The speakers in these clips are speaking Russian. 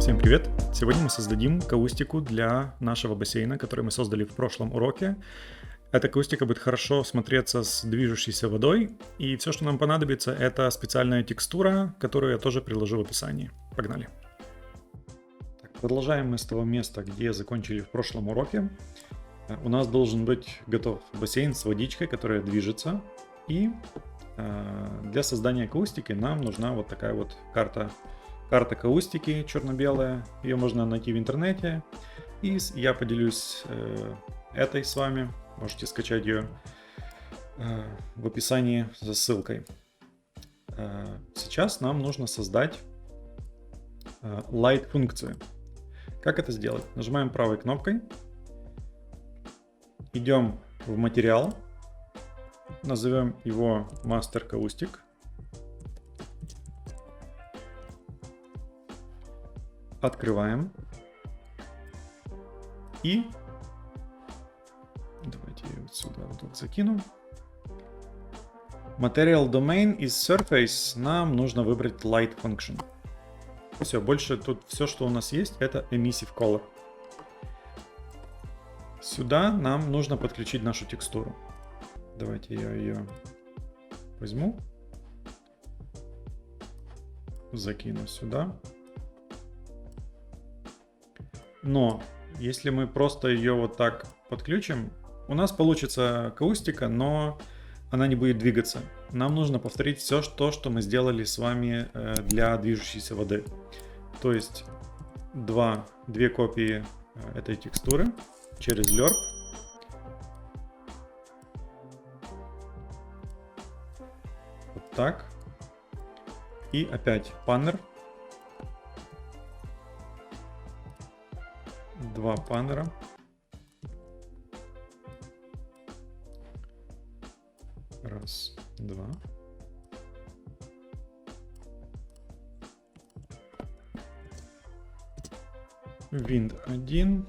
Всем привет! Сегодня мы создадим каустику для нашего бассейна, который мы создали в прошлом уроке. Эта каустика будет хорошо смотреться с движущейся водой, и все, что нам понадобится, это специальная текстура, которую я тоже приложу в описании. Погнали! Так, продолжаем мы с того места, где закончили в прошлом уроке. У нас должен быть готов бассейн с водичкой, которая движется, и для создания каустики нам нужна вот такая вот карта каустики черно-белая. Ее можно найти в интернете. И я поделюсь этой с вами. Можете скачать ее в описании за ссылкой. Сейчас нам нужно создать light функцию. Как это сделать? Нажимаем правой кнопкой. Идем в материал. Назовем его Master Caustic. Открываем. И давайте я вот сюда вот так закину. Material Domain из Surface нам нужно выбрать Light Function. Все, больше тут все, что у нас есть, это Emissive Color. Сюда нам нужно подключить нашу текстуру. Давайте я ее возьму. Закину сюда. Но если мы просто ее вот так подключим, у нас получится каустика, но она не будет двигаться. Нам нужно повторить все то, что мы сделали с вами для движущейся воды. То есть две копии этой текстуры через Lerp. Вот так. И опять паннер. Два паннера. Раз, два. Wind 1.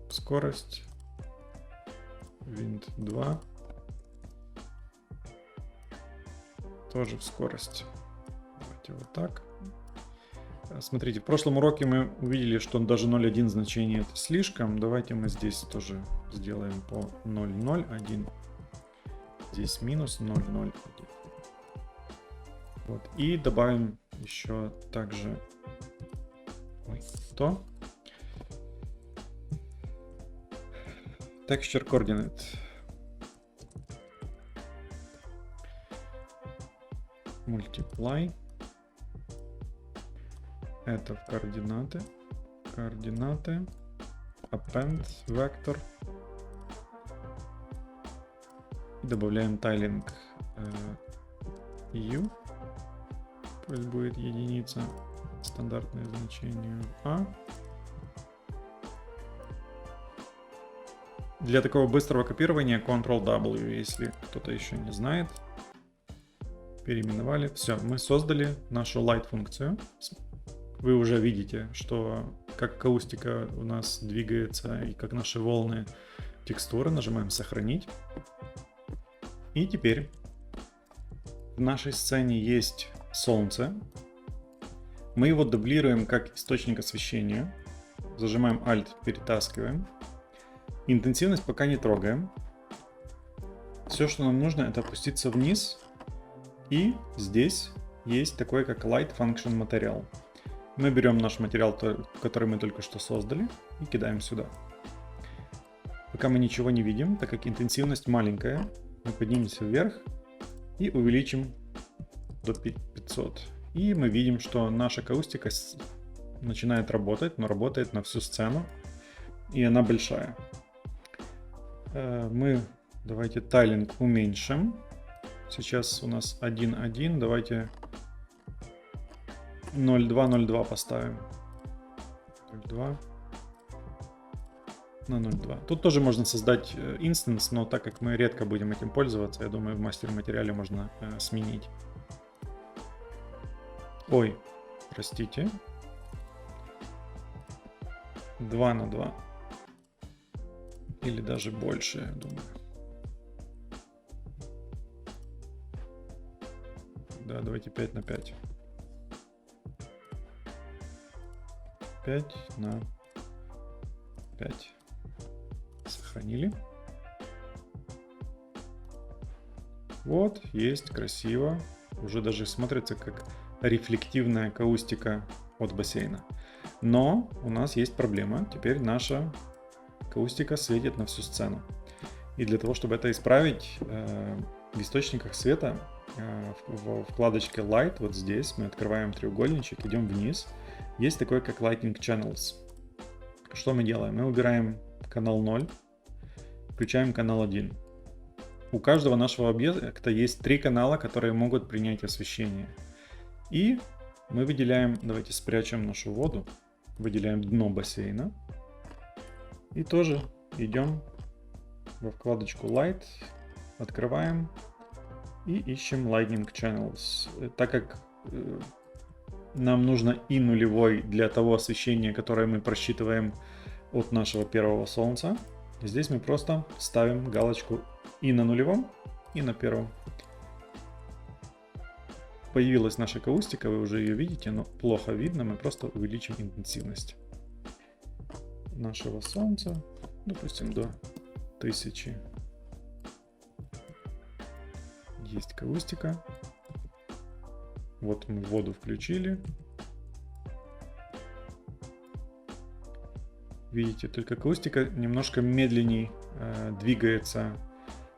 Скорость. Wind 2. Тоже в скорость. Давайте вот так. Смотрите, в прошлом уроке мы увидели, что даже 0.1 значение это слишком. Давайте мы здесь тоже сделаем по 0.01. Здесь минус 0.01. Вот. И добавим еще также Texture Coordinate. Multiply. Это в координаты. Координаты. Append vector. И добавляем tiling U. Пусть будет единица. Стандартное значение A. Для такого быстрого копирования Ctrl-W, если кто-то еще не знает. Переименовали. Все, мы создали нашу light функцию. Вы уже видите, что как каустика у нас двигается и как наши волны текстуры. Нажимаем «Сохранить». И теперь в нашей сцене есть солнце. Мы его дублируем как источник освещения. Зажимаем Alt, перетаскиваем. Интенсивность пока не трогаем. Все, что нам нужно, это опуститься вниз. И здесь есть такой, как Light Function Material. Мы берем наш материал, который мы только что создали, и кидаем сюда. Пока мы ничего не видим, так как интенсивность маленькая, мы поднимемся вверх и увеличим до 500. И мы видим, что наша каустика начинает работать, но работает на всю сцену, и она большая. Давайте тайлинг уменьшим. Сейчас у нас 1.1, давайте 0.2 поставим. 0.2 на 0.2. Тут тоже можно создать инстанс, но так как мы редко будем этим пользоваться, я думаю, в мастер-материале можно сменить. Ой, простите. 2 на 2. Или даже больше, я думаю. Да, давайте 5 на 5. 5 на 5. Сохранили. Вот, есть, красиво. Уже даже смотрится как рефлективная акустика от бассейна. Но у нас есть проблема. Теперь наша акустика светит на всю сцену. И для того, чтобы это исправить, в источниках света в вкладочке Light, вот здесь мы открываем треугольничек, идем вниз. Есть такой, как Lighting Channels. Что мы делаем? Мы убираем канал 0, включаем канал 1. У каждого нашего объекта есть 3 канала, которые могут принять освещение. И мы выделяем, давайте спрячем нашу воду, выделяем дно бассейна. И тоже идем во вкладочку Light, открываем и ищем Lighting Channels. Так как нам нужно и нулевой для того освещения, которое мы просчитываем от нашего первого солнца, здесь мы просто ставим галочку и на нулевом, и на первом. Появилась наша акустика, вы уже ее видите, но плохо видно, мы просто увеличим интенсивность нашего солнца, допустим, до 1000. Есть акустика. Вот мы воду включили. Видите, только акустика немножко медленнее двигается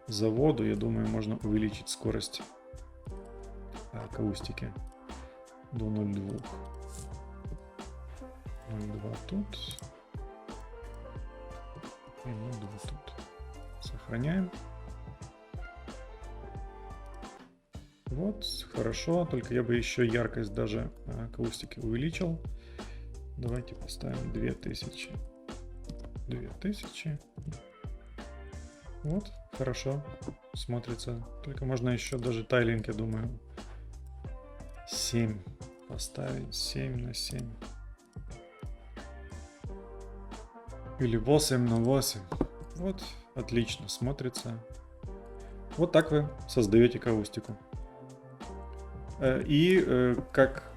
за воду. Я думаю, можно увеличить скорость акустики до 0,2. 0,2 тут. И 0,2 тут. Сохраняем. Вот, хорошо, только я бы еще яркость даже акустики увеличил. Давайте поставим 2000. 2000. Вот, хорошо смотрится. Только можно еще даже тайлинг, я думаю, 7 поставить. 7 на 7. Или 8 на 8. Вот, отлично смотрится. Вот так вы создаете акустику. И как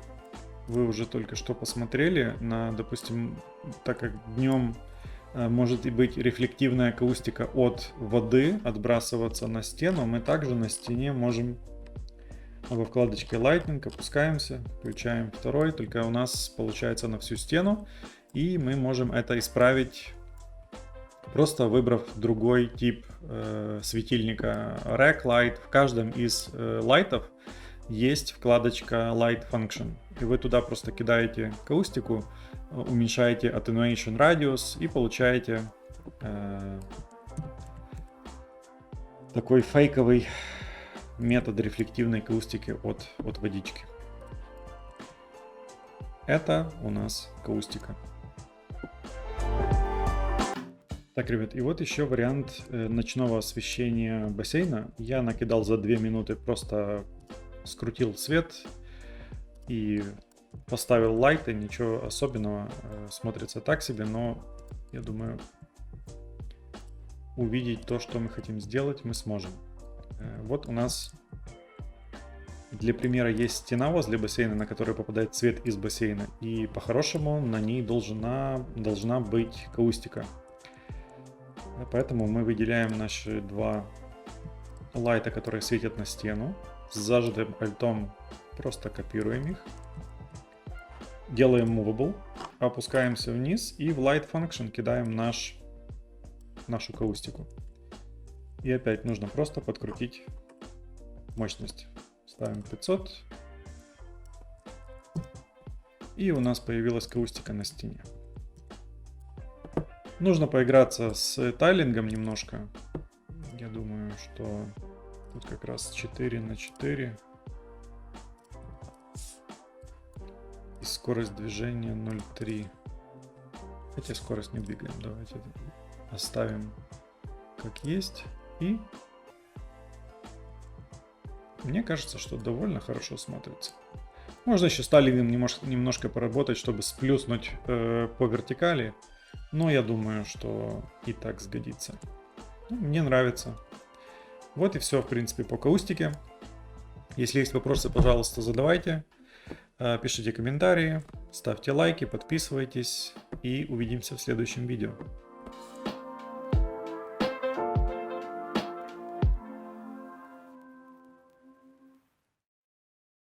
вы уже только что посмотрели, допустим, так как днем может и быть рефлективная акустика от воды отбрасываться на стену, мы также на стене можем во вкладочке Lighting опускаемся, включаем второй, только у нас получается на всю стену, и мы можем это исправить, просто выбрав другой тип светильника Rack Light. В каждом из лайтов есть вкладочка Light Function, и вы туда просто кидаете акустику, уменьшаете Attenuation Radius и получаете такой фейковый метод рефлективной акустики от водички. Это у нас акустика. Так, ребят, и вот еще вариант ночного освещения бассейна. Я накидал за 2 минуты, просто скрутил свет и поставил лайты, ничего особенного, смотрится так себе, но я думаю, увидеть то, что мы хотим сделать, мы сможем. Вот у нас для примера есть стена возле бассейна, на которую попадает свет из бассейна, и по-хорошему на ней должна быть акустика. Поэтому мы выделяем наши 2 лайта, которые светят на стену, с зажатым альтом просто копируем их. Делаем Movable, опускаемся вниз и в Light Function кидаем нашу акустику. И опять нужно просто подкрутить мощность. Ставим 500. И у нас появилась акустика на стене. Нужно поиграться с тайлингом немножко. Я думаю, что тут как раз 4 на 4. И скорость движения 0,3. Хотя скорость не двигаем. Давайте оставим как есть. И мне кажется, что довольно хорошо смотрится. Можно еще с тайлингом немножко поработать, чтобы сплюснуть по вертикали. Но я думаю, что и так сгодится. Мне нравится. Вот и все, в принципе, по акустике. Если есть вопросы, пожалуйста, задавайте. Пишите комментарии. Ставьте лайки, подписывайтесь и увидимся в следующем видео.